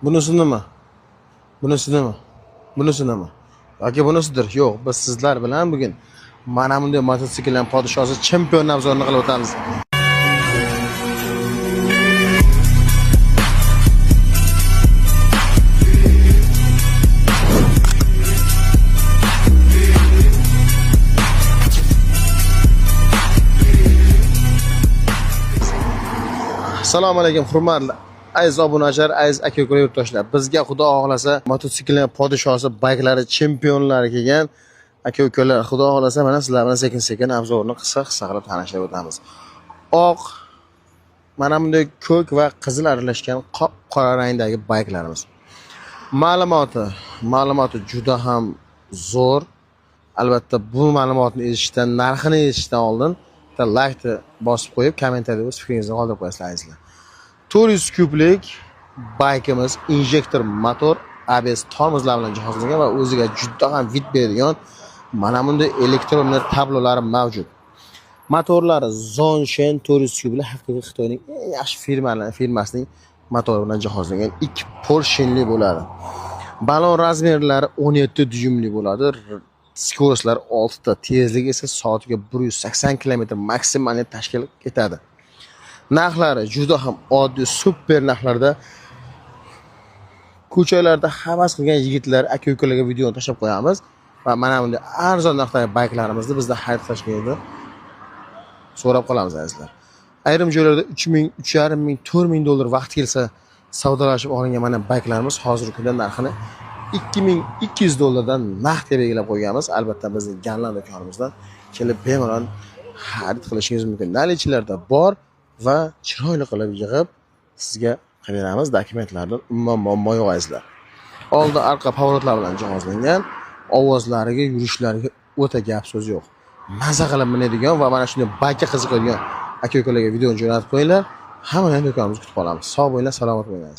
Bunisi nima? Bunisi nima? Bunisi nima? Yoki bunisidir? Yo'q, biz sizlar bilan bugun mana bunday mototsikllar podshosi chempion navzorini qilib o'tamiz. Assalomu alaykum hurmatli aziz obunachilar, aziz aka-ukalar, yurtdoshlar. Bizga xudo xohlasa mototsikllar podshosi, bayklari chempionlari kelgan aka-ukalar. Xudo xohlasa mana sizlar bilan sekin-sekin obzorni qisqa qilib tanishib o'tamiz. Oq, mana bunday ko'k va qizil aralashgan qora rangdagi bayklarimiz. Ma'lumoti juda ham zo'r. Albatta bu ma'lumotni eshitishdan, narxini eshitishdan oldin like bosib qo'yib, kommentariyada o'z fikringizni qoldirib qo'yasizlar. 400 kublik baykimiz injektor motor, ABS tormozlar bilan jihozlangan va o'ziga juda ham vid beradigan mana bunday elektronli tablolari mavjud. Motorlari Zhongsheng 400 kubli haqiqiy Xitoyning eng yaxshi firmasining motori bilan jihozlangan 2 porshenli bo'ladi. Balon razmerlari 17 dyumli bo'ladi. Skoroslari 6 ta, tezligi esa soatiga 180 km maksimalni tashkil etadi. Narxlari juda ham oddiy, super narxlarda. Ko'chalarda havas qilgan yigitlar, aka-ukalarga videoni tashlab qo'yamiz va mana bunday arzon narxdagi bayklarimizni bizda xarid tashkilida so'rab qolamiz azizlar. Ayrim joylarda 3000, 3500, 4000 dollar vaqt kelsa savdolashib olingan mana bayklarimiz hozirgi kunda narxini 2200 dollardan naqd belgilab qo'yganmiz. Albatta bizning Ganlan do'konimizdan kelib bemalol xarid qilishingiz mumkin. Nalichilarda bor va chiroyli qilib yig'ib sizga beramiz. Dokumentlardan umuman muammo yo'q azizlar. Oldi orqa pavorotlar bilan jihozlangan, ovozlariga, yurishlariga o'ta gap so'z yo'q. Maza qilib minadigan va mana shunday baykka qiziqadigan aka-ukalarga videoni jo'natib qo'yinglar. Hamma ham do'konimizga kutib qolamiz. Sog' bo'linglar, salomat bo'linglar.